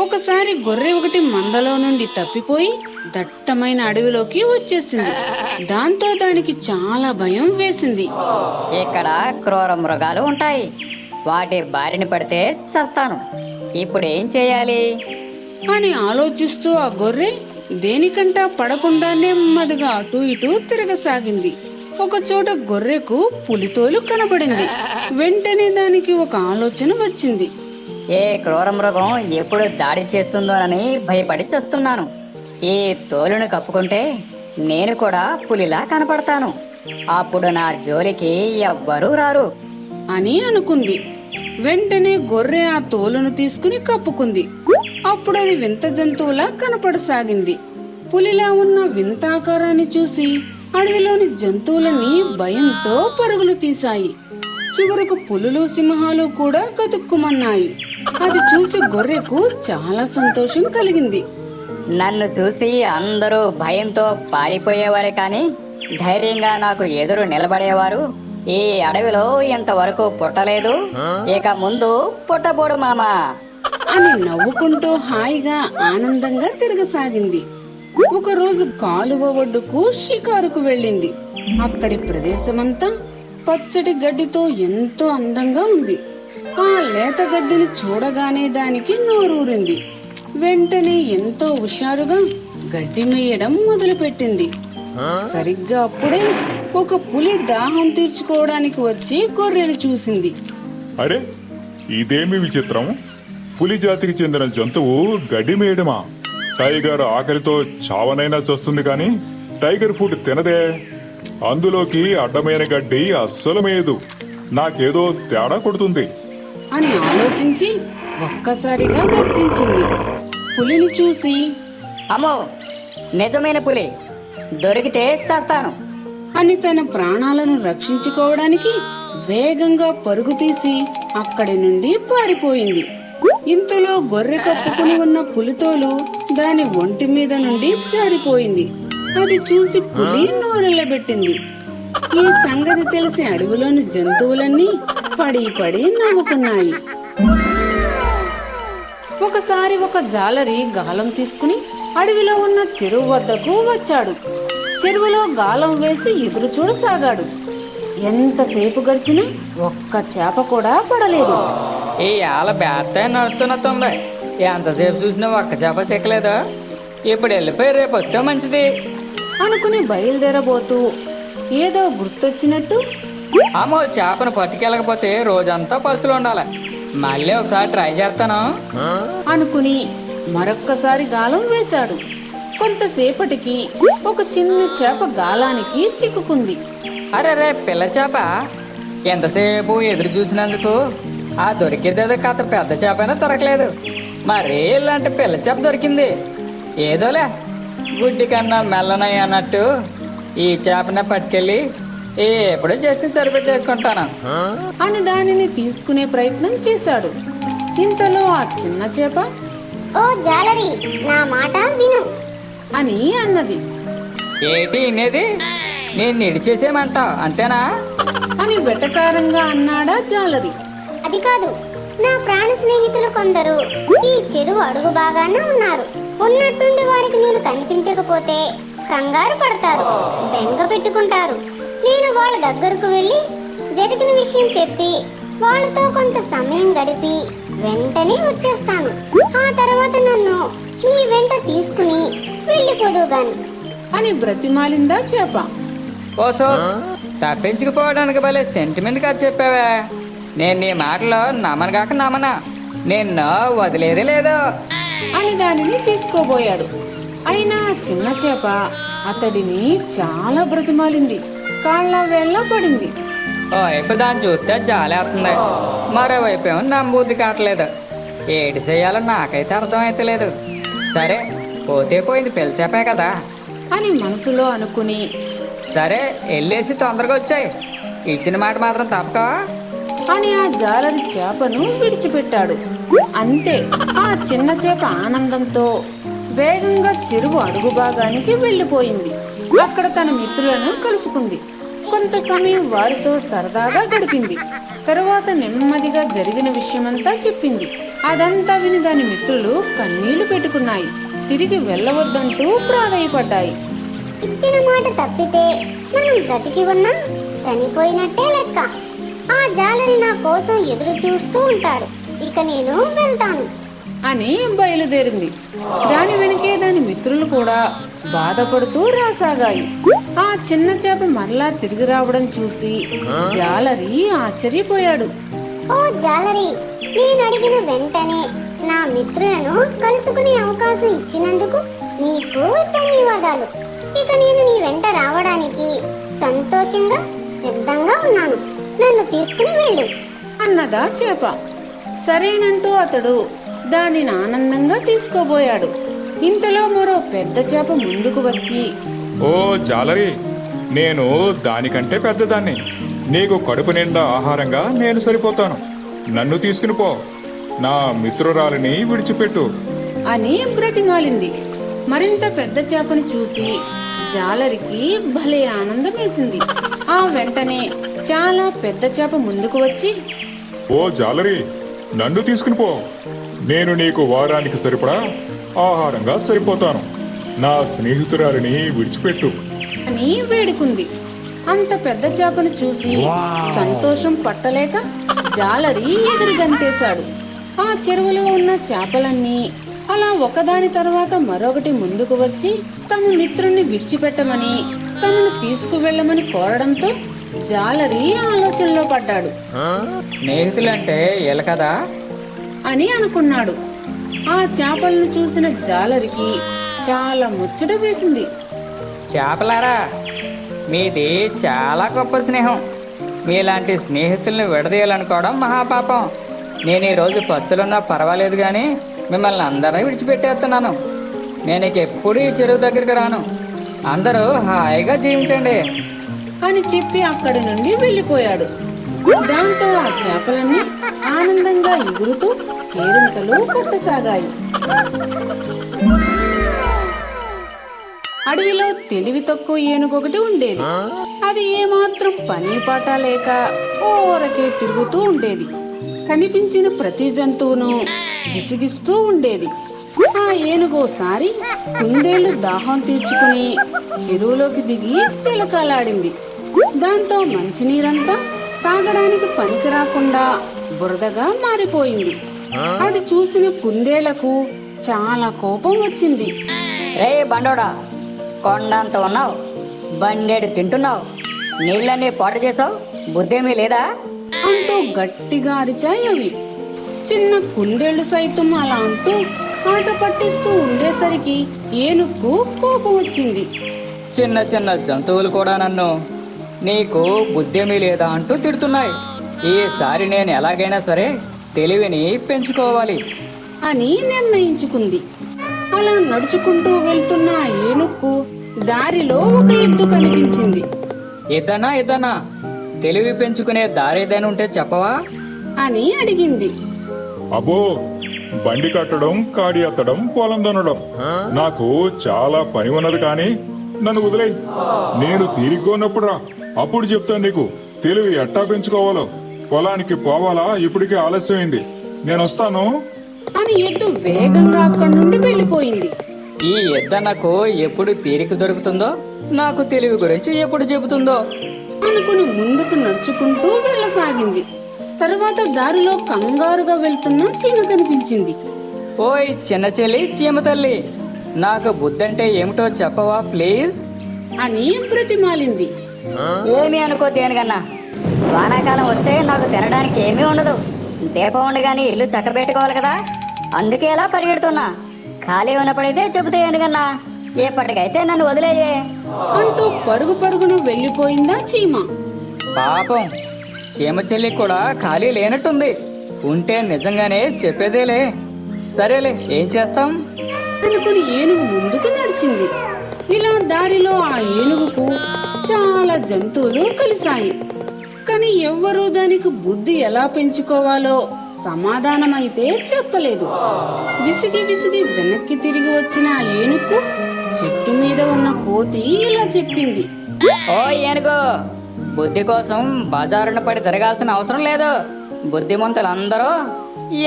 ఒకసారి గొర్రె ఒకటి మందలో నుండి తప్పిపోయి దట్టమైన అడవిలోకి వచ్చేసింది. దాంతో దానికి చాలా భయం వేసింది. ఇక్కడ క్రూర మృగాలు ఉంటాయి, వాటి బారిన పడితే చస్తాను. ఇప్పుడు ఏం చేయాలి అని ఆలోచిస్తూ ఆ గొర్రె దేనికంటా పడకుండా నెమ్మదిగా అటూ ఇటూ తిరగసాగింది. ఒకచోట గొర్రెకు పులితోలు కనబడింది. వెంటనే దానికి ఒక ఆలోచన వచ్చింది. ఏ క్రూర మృగం ఎప్పుడు దాడి చేస్తుందోనని భయపడి చస్తున్నాను. ఈ తోలును కప్పుకుంటే నేను కూడా పులిలా కనపడతాను. అప్పుడు నా జోలికి ఎవ్వరూ రారు అని అనుకుంది. వెంటనే గొర్రె ఆ తోలును తీసుకుని కప్పుకుంది. అప్పుడు అది వింత జంతువులా కనపడసాగింది. పులిలా ఉన్న వింత ఆకారాన్ని చూసి అడవిలోని జంతువులని భయంతో పరుగులు తీశాయి. చివరకు పులులు, సింహాలు కూడా గతుక్కుమన్నాయి. అది చూసి గొర్రెకు చాలా సంతోషం కలిగింది. నన్ను చూసి అందరూ భయంతో పారిపోయేవారే కానీ ధైర్యంగా నాకు ఎదురు నిలబడేవారు ఈ అడవిలో ఇంతవరకు పుట్టలేదు. ఇక ముందు పుట్టబోడు మామా అని నవ్వుకుంటూ హాయిగా ఆనందంగా తిరగసాగింది. ఒకరోజు కాలువ ఒడ్డుకు షికారుకు వెళ్ళింది. అక్కడి ప్రదేశమంతా పచ్చటి గడ్డితో ఎంతో అందంగా ఉంది. ఆ లేత గడ్డిని చూడగానే దానికి నోరూరింది. వెంటనే ఎంతో హుషారుగా గడ్డి మేయడం మొదలుపెట్టింది. సరిగ్గా అప్పుడే ఒక పులి దాహం తీర్చుకోవడానికి వచ్చి గొర్రెను చూసింది. అరే, ఇదేమి విచిత్రం! పులి జాతికి చెందిన జంతువు గడ్డి మేయడమా? టైగర్ ఆకలితో చావనైనా చస్తుంది కానీ టైగర్ ఫుడ్ తినదే. అందులోకి అడ్డమైన గడ్డి అస్సలు మేయదు. నాకేదో తేడా కొడుతుంది అని ఆలోచించి ఒక్కసారిగా గర్జించింది. పులిని చూసి అమ్మో, నిజమైన పులి, దొరికితే చేస్తాను అని తన ప్రాణాలను రక్షించుకోవడానికి వేగంగా పరుగు తీసి అక్కడి నుండి పారిపోయింది. ఇంతలో గొర్రె కప్పుకుని ఉన్న పులితోలు దాని ఒంటి మీద నుండి జారిపోయింది. అది చూసి పులి నోరెళ్లబెట్టింది. ఈ సంగతి తెలిసి అడవిలోని జంతువులన్నీ పడి పడి నవ్వుకున్నాయి. ఒకసారి ఒక జాలరి గాలం తీసుకుని అడవిలో ఉన్న చెరువు వద్దకు వచ్చాడు. చెరువులో గాలం వేసి ఎదురు చూడసాగాడు. ఎంతసేపు గడిచినా ఒక్క చేప కూడా పడలేదు. ఈ ఆల బేత్త నడుస్తున్నట్టుంది. ఎంతసేపు చూసినా ఒక్క చేప చెక్కలేదు. ఇప్పుడు వెళ్ళిపోయి రేపు వస్తే మంచిది అనుకుని బయలుదేరబోతూ ఏదో గుర్తొచ్చినట్టు అమ్మో, చేపను పట్టుకెళ్ళకపోతే రోజంతా పస్తులు ఉండాలి. మళ్ళీ ఒకసారి ట్రై చేస్తాను అనుకుని మరొక్కసారి గాలం వేశాడు. కొంతసేపటికి ఒక చిన్న చేప గాలానికి చిక్కుకుంది. అరే రే, పిల్ల చేప! ఎంతసేపు ఎదురు చూసినందుకు ఆ దొరికేదేదో కథ పెద్ద చేపైనా దొరకలేదు. మరి ఇలాంటి పిల్ల చేప దొరికింది. ఏదోలే, గుడ్డి కన్నా మెల్లనై అన్నట్టు ఈ చేపనే పట్టుకెళ్ళి ఎప్పుడూ చేస్తే సరిపెట్టేసుకుంటాను అని దానిని తీసుకునే ప్రయత్నం చేశాడు. ఇంతలో ఆ చిన్న చేప ఓ జాలరి, నా మాట విను అని అన్నది. ఏంటి ఇనేది? నేను నిడిచేసేమంటావు అంతేనా అని వెటకారంగా అన్నాడా జాలరి. అది కాదు, నా ప్రాణ స్నేహితులు కొందరు ఈ చెరువు అడుగు బాగాన ఉన్నారు. ఉన్నట్టుండి వారికి నేను కనిపించకపోతే కంగారు పడతారు, బెంగ పెట్టుకుంటారు. నేను వాళ్ళ దగ్గరకు వెళ్ళి జరిగిన విషయం చెప్పి వాళ్ళతో కొంత సమయం గడిపి వెంటనే వచ్చేస్తాను. ఆ తర్వాత నన్ను నీ వెంట తీసుకుని వెళ్ళిపోదువు గాని అని బ్రతిమాలిందా చేప. ఓసోస్, తప్పించుకుపోవడానికి భలే సెంటిమెంట్ గా చెప్పావే. నేను నీ మాటలో నమ్మను కాక నమ్మనా. నిన్ను వదిలేదే లేదు అని దానిని తీసుకోబోయాడు. అయినా ఆ చిన్న చేప అతడిని చాలా బ్రతిమాలింది. కాళ్ళ వేళ్ళ పడింది. ఓవైపు దాన్ని చూస్తే జాలేస్తుంది, మరోవైపు ఏమో నమ్మబుద్ధి కావట్లేదు. ఏడు చేయాలో నాకైతే అర్థమైతే లేదు. సరే, పోతే పోయింది, పిలిచాపే కదా అని మనసులో అనుకుని సరే వెళ్ళేసి తొందరగా వచ్చాయి. ఇచ్చిన మాట మాత్రం తప్పక అని ఆ జాలరి చేపను విడిచిపెట్టాడు. అంతే, ఆ చిన్న చేప ఆనందంతో వేగంగా చెరువు అడుగు భాగానికి వెళ్ళిపోయింది. అక్కడ తన మిత్రులను కలుసుకుంది. కొంత సమయం వారితో సరదాగా గడిపింది. తరువాత నెమ్మదిగా జరిగిన విషయమంతా చెప్పింది. అదంతా విని దాని మిత్రులు కన్నీళ్లు పెట్టుకున్నాయి. తిరిగి వెళ్ళవద్దంటూ ప్రాధేయపడ్డాయి. ఇచ్చిన మాట తప్పితే మనం బ్రతికి ఉన్నా చనిపోయినట్టే లెక్క. ఆ జాలరి నా కోసం ఎదురు చూస్తూ ఉంటాడు. ఇక నేను వెళ్తాను అని బయలుదేరింది. దాని వెనకే దాని మిత్రులు కూడా బాధపడుతూ రాసాగాయి. ఆ చిన్న చేప మరలా తిరిగి రావడం చూసి జాలరి ఆశ్చర్యపోయాడు. ఓ జాలరి, నేను అడిగిన వెంటనే నా మిత్రులను కలుసుకునే అవకాశం ఇచ్చినందుకు నీకు ధన్యవాదాలు. ఇక నేను నీ వెంట రావడానికి సంతోషంగా సిద్ధంగా ఉన్నాను. నన్ను తీసుకుని వెళ్ళు అన్నదా చేప. సరేనంటూ అతడు దానిని ఆనందంగా తీసుకోబోయాడు. ఇంతలో మరో పెద్ద చేప ముందుకు వచ్చి, ఓ జాలరి, నేను దానికంటే పెద్దదాన్ని. నీకు కడుపు నిండా ఆహారంగా నేను సరిపోతాను. నన్ను తీసుకుని పో. నా మిత్రురాలిని విడిచిపెట్టు. అని బ్రతిమాలింది. మరింత పెద్ద చేపని చూసి జాలరికి భలే ఆనందం వేసింది. ఆ వెంటనే చాలా పెద్ద చేప ముందుకు వచ్చి, ఓ జాలరి, నన్ను తీసుకుని పో. నేను నీకు వారానికి సరిపడా ఆహారంగా సరిపోతాను. నా స్నేహితురాలిని విడిచిపెట్టు అని వేడుకుంది. అంత పెద్ద చేపను చూసి సంతోషం పట్టలేక జాలరి ఎగిరి గంతేశాడు. ఆ చెరువులో ఉన్న చేపలన్నీ అలా ఒకదాని తర్వాత మరొకటి ముందుకు వచ్చి తమ మిత్రుణ్ణి విడిచిపెట్టమని తనను తీసుకువెళ్ళమని కోరడంతో జాలరి ఆలోచనలో పడ్డాడు. స్నేహితులంటే వీళ్ళ కదా. అని అనుకున్నాడు. ఆ చేపలను చూసిన జాలరికి చాలా ముచ్చట వేసింది. చేపలారా, మీది చాలా గొప్ప స్నేహం. మీలాంటి స్నేహితుల్ని విడదీయాలనుకోవడం మహాపాపం. నేను ఈరోజు పస్తులున్నా పర్వాలేదు కానీ మిమ్మల్ని అందరూ విడిచిపెట్టేస్తున్నాను. నేను ఇక ఎప్పుడు ఈ చెరువు దగ్గరికి రాను. అందరూ హాయిగా జీవించండి అని చెప్పి అక్కడి నుండి వెళ్ళిపోయాడు. దాంతో ఆ చేపలన్నీ ఆనందంగా ఎగురుతూ కేరింతలు కొట్టసాగాయి. అడవిలో తెలివి తక్కువ ఏనుగొకటి ఉండేది. అది ఏమాత్రం పని పాట లేక ఊరకే తిరుగుతూ ఉండేది. కనిపించిన ప్రతి జంతువును విసిగిస్తూ ఉండేది. ఆ ఏనుగోసారి కుందేళ్లు దాహం తీర్చుకుని చెరువులోకి దిగి చిలకలాడింది. దాంతో మంచినీరంతా తాగడానికి పనికి రాకుండా బురదగా మారిపోయింది. అది చూసిన కుందేళ్లకు చాలా కోపం వచ్చింది. రే బండోడా, కొండంత ఉన్నావు, బండేడు తింటున్నావు, నీళ్ళన్నీ పాటు చేసావు, బుద్ధేమీ లేదా? అంటూ గట్టిగా అరిచాయి అవి. చిన్న కుందేళ్లు సైతం అలా అంటూ ఆట పట్టిస్తూ ఉండేసరికి ఏనుక్కు కోపం వచ్చింది. చిన్న చిన్న జంతువులు కూడా నన్ను నీకు బుద్ధేమీ లేదా అంటూ తిడుతున్నాయి. ఈసారి నేను ఎలాగైనా సరే తెలివిని పెంచుకోవాలి అని నిర్ణయించుకుంది. అలా నడుచుకుంటూ వెళ్తున్న ఆ ఏనుక్కు దారిలో ఒక ఎద్దు కనిపించింది. ఇద్దనా తెలివి పెంచుకునే దారి ఏదైనా ఉంటే చెప్పవా అని అడిగింది. అబ్బో, బండి కట్టడం, కాడి ఎత్తడం, పొలం దున్నడం నాకు చాలా పని ఉన్నది. కానీ నన్ను వదిలేయ్. నేను తీరిగ్గా ఉన్నప్పుడు రా, అప్పుడు చెప్తాను నీకు తెలివి ఎట్టా పెంచుకోవాలో. పొలానికి పోవాలా, ఇప్పటికే ఆలస్యమైంది. నేను వస్తాను అని ఎద్దు వేగంగా అక్కడి నుండి వెళ్ళిపోయింది. ఈ ఎద్దనకు ఎప్పుడు తీరిక దొరుకుతుందో, నాకు తెలివి గురించి ఎప్పుడు చెబుతుందో అనుకుని ముందుకు నడుచుకుంటూ వెళ్ళసాగింది. తరువాత దారిలో కంగారుగా వెళ్తున్న చీమ కనిపించింది. ఓయ్ చిన్న చెల్లి, చీమ తల్లి, నాకు బుద్ధంటే ఏమిటో చెప్పవా ప్లీజ్ అని బ్రతిమాలింది. ఏమీ అనుకోతేనుగన్నా, వానాకాలం వస్తే నాకు తినడానికి ఏమీ ఉండదు. దీపం ఉండగానే ఇల్లు చక్కబెట్టుకోవాలి కదా, అందుకే ఇలా పరిగెడుతున్నా. ఖాళీ ఉన్నప్పుడైతే చెబుతే ఏనుగన్నా, ఎప్పటికైతే నన్ను వదిలేయే అంటూ పరుగు పరుగున వెళ్ళిపోయిందా చీమ. పాపం, చీమ చెల్లి కూడా ఖాళీ లేనట్టుంది. ఉంటే నిజంగానే చెప్పేదేలే. సరేలే, ఏం చేస్తాం అనుకుని ఏనుగు ముందుకు నడిచింది. ఇలా దారిలో ఆ ఏనుగుకు చాలా జంతువులు కలిశాయి. కానీ ఎవ్వరూ దానికి బుద్ధి ఎలా పెంచుకోవాలో సమాధానమైతే చెప్పలేదు. విసిగి విసిగి వెనక్కి తిరిగి వచ్చిన ఆ ఏనుగు చెట్టు మీద ఉన్న కోతి ఇలా చెప్పింది. ఓ ఏనుగు, బుద్ధి కోసం బజారున పడి తిరగాల్సిన అవసరం లేదు. బుద్ధిమంతులందరూ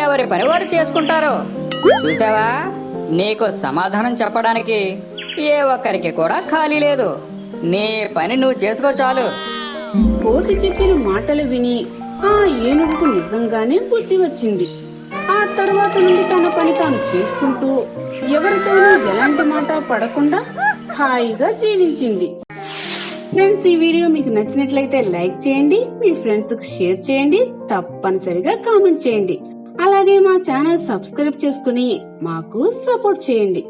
ఎవరి పని వారు చేసుకుంటారు. చూసావా, నీకు సమాధానం చెప్పడానికి ఏ ఒక్కరికి కూడా ఖాళీ లేదు. నీ పని నువ్వు చేసుకో చాలు. కోతి చెప్పిన మాటలు విని ఆ ఏనుగుకు నిజంగానే బుద్ధి వచ్చింది. ఆ తర్వాత నుండి తన పని తాను చేసుకుంటూ ఎవరితోనూ ఎలాంటి మాట పడకుండా హాయిగా జీవించింది. ఫ్రెండ్స్, ఈ వీడియో మీకు నచ్చినట్లయితే లైక్ చేయండి, మీ ఫ్రెండ్స్ కు షేర్ చేయండి, తప్పనిసరిగా కామెంట్ చేయండి. అలాగే మా ఛానల్ సబ్స్క్రైబ్ చేసుకుని మాకు సపోర్ట్ చేయండి.